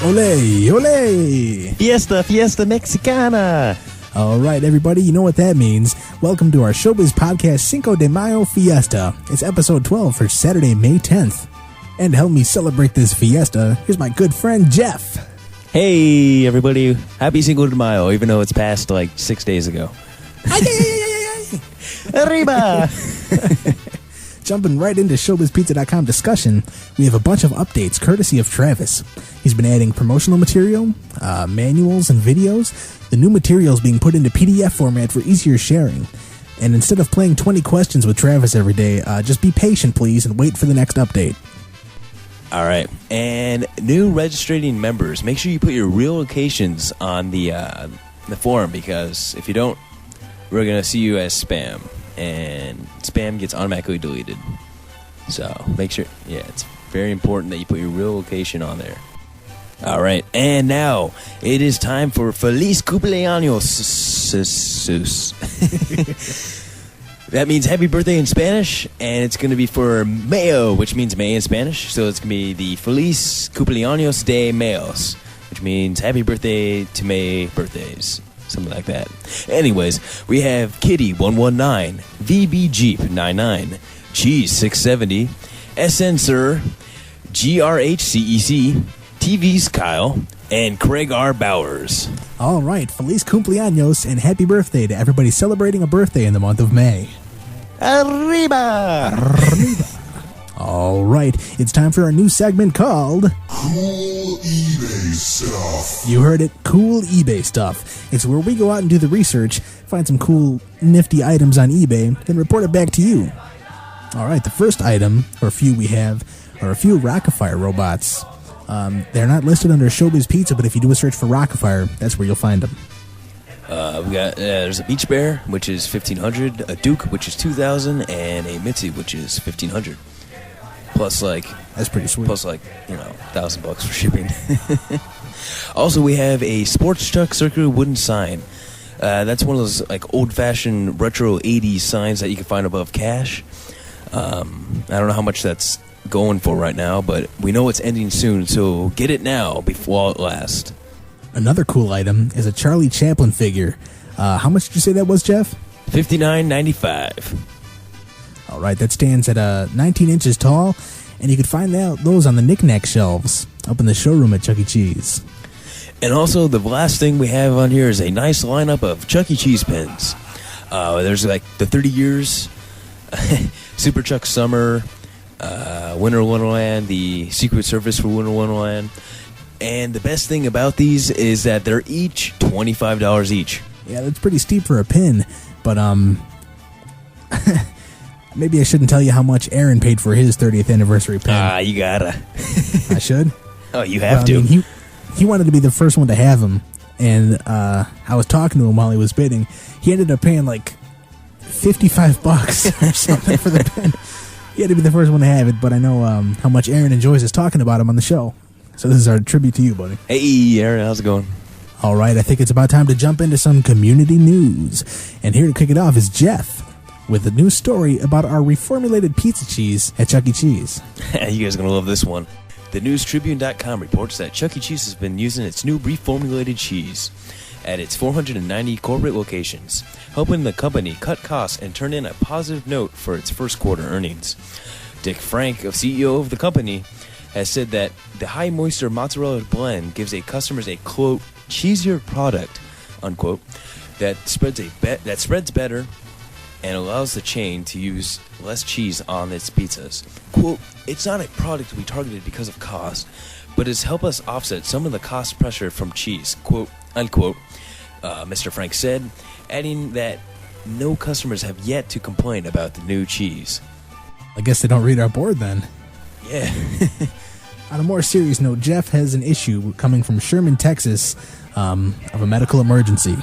Ole, ole! Fiesta Mexicana! All right, everybody, you know what that means. Welcome to our Showbiz podcast, Cinco de Mayo Fiesta. It's episode 12 for Saturday, May 10th. And to help me celebrate this fiesta, here's my good friend, Jeff. Hey, everybody. Happy Cinco de Mayo, even though it's passed like 6 days ago. Arriba! Jumping right into ShowbizPizza.com discussion, we have a bunch of updates courtesy of Travis. He's been adding promotional material, manuals, and videos. The new material is being put into PDF format for easier sharing. And instead of playing 20 questions with Travis every day, just be patient, please, and wait for the next update. All right. And new registering members, make sure you put your real locations on the forum, because if you don't, we're going to see you as spam. And spam gets automatically deleted. So make sure, it's very important that you put your real location on there. All right, and now it is time for Feliz Cumpleaños. That means happy birthday in Spanish, and it's going to be for Mayo, which means May in Spanish. So it's going to be the Feliz Cumpleaños de Mayos, which means happy birthday to May birthdays. Something like that. Anyways, we have Kitty 119, VB Jeep 99, Cheese 670, SN Sir, GRHCEC, TV's Kyle, and Craig R. Bowers. All right, Feliz Cumpleaños and happy birthday to everybody celebrating a birthday in the month of May. Arriba! Arriba! All right, it's time for our new segment called Cool eBay Stuff. You heard it, cool eBay stuff. It's where we go out and do the research, find some cool, nifty items on eBay, then report it back to you. All right, the first item, or few we have, are a few rock-afire robots. They're not listed under Showbiz Pizza, but if you do a search for rock-afire, that's where you'll find them. We got there's a Beach Bear, which is $1,500, a Duke, which is $2,000, and a Mitzi, which is $1,500. Plus, that's pretty sweet. Plus, $1,000 for shipping. Also, we have a sports truck circular wooden sign. That's one of those old-fashioned retro '80s signs that you can find above cash. I don't know how much that's going for right now, but we know it's ending soon, so get it now before it lasts. Another cool item is a Charlie Chaplin figure. How much did you say that was, Jeff? $59.95. All right, that stands at 19 inches tall, and you can find those on the knick-knack shelves up in the showroom at Chuck E. Cheese. And also, the last thing we have on here is a nice lineup of Chuck E. Cheese pins. There's the 30 years, Super Chuck Summer, Winter Wonderland, the Secret Service for Winter Wonderland. And the best thing about these is that they're each $25 each. Yeah, that's pretty steep for a pin, but maybe I shouldn't tell you how much Aaron paid for his 30th anniversary pin. You gotta. I should? Oh, you have to. I mean, he wanted to be the first one to have him, and I was talking to him while he was bidding. He ended up paying $55 or something for the pin. He had to be the first one to have it, but I know how much Aaron enjoys us talking about him on the show. So this is our tribute to you, buddy. Hey, Aaron, how's it going? All right, I think it's about time to jump into some community news. And here to kick it off is Jeff with a new story about our reformulated pizza cheese at Chuck E. Cheese. You guys are going to love this one. TheNewsTribune.com reports that Chuck E. Cheese has been using its new reformulated cheese at its 490 corporate locations, helping the company cut costs and turn in a positive note for its first quarter earnings. Dick Frank, CEO of the company, has said that the high-moisture mozzarella blend gives customers a, quote, cheesier product, unquote, that spreads better and allows the chain to use less cheese on its pizzas. Quote, it's not a product we targeted because of cost, but it's helped us offset some of the cost pressure from cheese, quote, unquote, Mr. Frank said, adding that no customers have yet to complain about the new cheese. I guess they don't read our board then. Yeah. On a more serious note, Jeff has an issue coming from Sherman, Texas, of a medical emergency.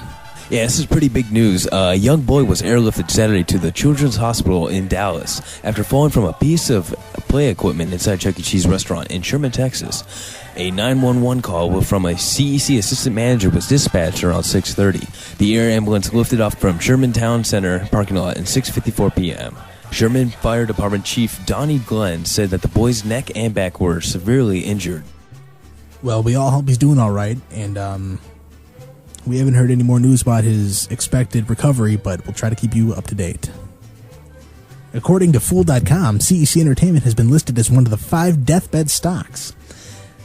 Yeah, this is pretty big news. A young boy was airlifted Saturday to the Children's Hospital in Dallas after falling from a piece of play equipment inside Chuck E. Cheese restaurant in Sherman, Texas. A 911 call from a CEC assistant manager was dispatched around 6:30. The air ambulance lifted off from Sherman Town Center parking lot at 6:54 p.m. Sherman Fire Department Chief Donnie Glenn said that the boy's neck and back were severely injured. Well, we all hope he's doing all right, and we haven't heard any more news about his expected recovery, but we'll try to keep you up to date. According to Fool.com, CEC Entertainment has been listed as one of the 5 deathbed stocks.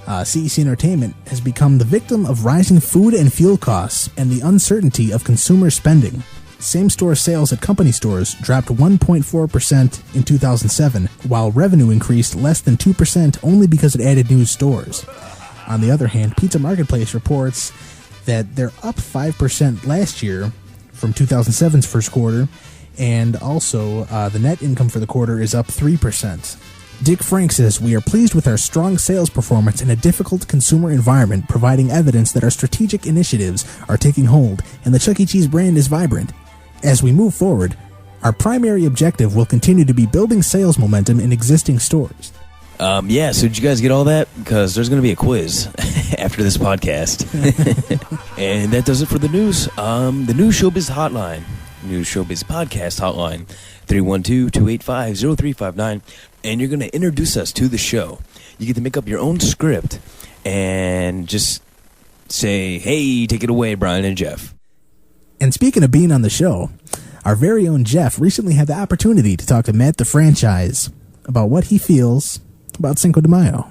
CEC Entertainment has become the victim of rising food and fuel costs and the uncertainty of consumer spending. Same-store sales at company stores dropped 1.4% in 2007, while revenue increased less than 2% only because it added new stores. On the other hand, Pizza Marketplace reports that they're up 5% last year from 2007's first quarter, and also the net income for the quarter is up 3%. Dick Frank says, "We are pleased with our strong sales performance in a difficult consumer environment, providing evidence that our strategic initiatives are taking hold and the Chuck E. Cheese brand is vibrant. As we move forward, our primary objective will continue to be building sales momentum in existing stores." So did you guys get all that? Because there's going to be a quiz after this podcast. And that does it for the news. The new Showbiz hotline, new Showbiz podcast hotline, 312-285-0359. And you're going to introduce us to the show. You get to make up your own script and just say, "Hey, take it away, Brian and Jeff." And speaking of being on the show, our very own Jeff recently had the opportunity to talk to Matt the Franchise about what he feels about Cinco de Mayo.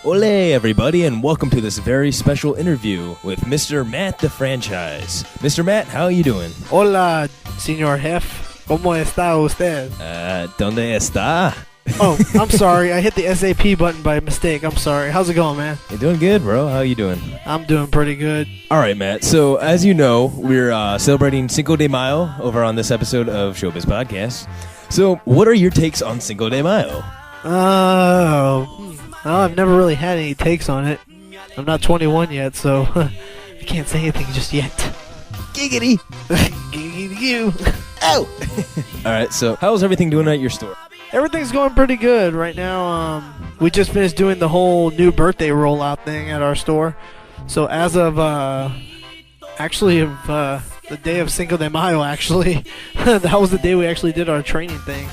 Ole, everybody, and welcome to this very special interview with Mr. Matt the Franchise. Mr. Matt, how are you doing? Hola, señor Jeff. ¿Cómo está usted? ¿Dónde está? Oh, I'm sorry. I hit the SAP button by mistake. I'm sorry. How's it going, man? You're doing good, bro. How you doing? I'm doing pretty good. All right, Matt. So, as you know, we're celebrating Cinco de Mayo over on this episode of Showbiz Podcast. So, what are your takes on Cinco de Mayo? Well, I've never really had any takes on it. I'm not 21 yet, so I can't say anything just yet. Giggity! Giggity you. Ow! All right, so how's everything doing at your store? Everything's going pretty good right now. We just finished doing the whole new birthday rollout thing at our store. So as of the day of Cinco de Mayo, actually, that was the day we actually did our training thing.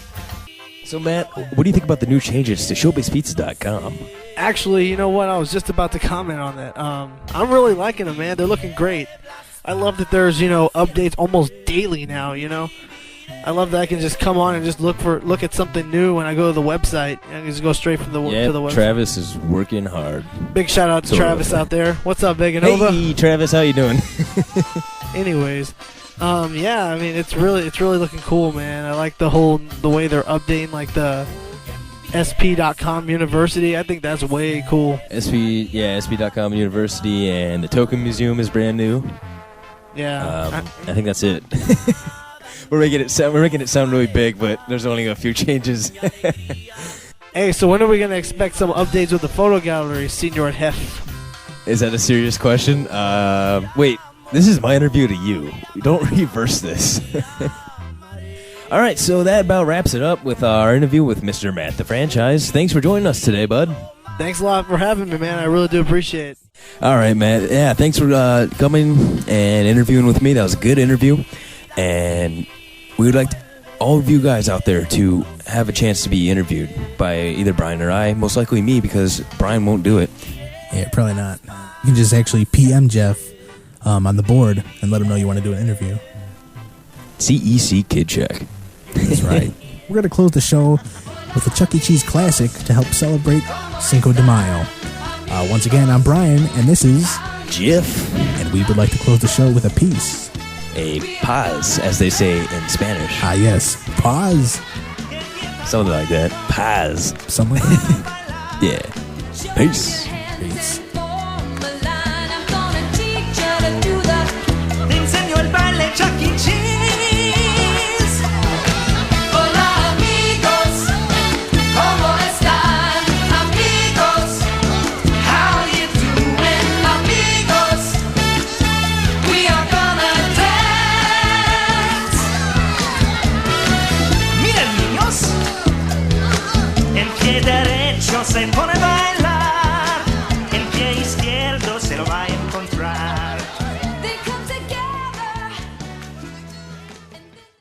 So, Matt, what do you think about the new changes to showbizpizza.com? Actually, you know what? I was just about to comment on that. I'm really liking them, man. They're looking great. I love that there's, updates almost daily now, I love that I can just come on and just look at something new when I go to the website. I can just go straight to the website. Travis is working hard. Big shout out to Travis out there. What's up, Big and Nova? Hey, Travis, how you doing? Anyways, it's really looking cool, man. I like the way they're updating, like the sp.com University. I think that's way cool. sp.com University, and the Token Museum is brand new. Yeah, I think that's it. We're making it sound really big, but there's only a few changes. Hey, so when are we gonna expect some updates with the photo gallery, Senor Hef? Is that a serious question? Wait, this is my interview to you. Don't reverse this. All right, so that about wraps it up with our interview with Mr. Matt the Franchise. Thanks for joining us today, bud. Thanks a lot for having me, man. I really do appreciate it. All right, Matt. Yeah, thanks for coming and interviewing with me. That was a good interview. And we would like all of you guys out there to have a chance to be interviewed by either Brian or I. Most likely me, because Brian won't do it. Yeah, probably not. You can just actually PM Jeff on the board and let him know you want to do an interview. CEC Kid Check. That's right. We're going to close the show with a Chuck E. Cheese classic to help celebrate Cinco de Mayo. Once again, I'm Brian, and this is Jeff. And we would like to close the show with a piece. A pause, as they say in Spanish. Ah, yes. Pause. Something like that. Pause. Something like that. Yeah. Peace. Peace. Se pone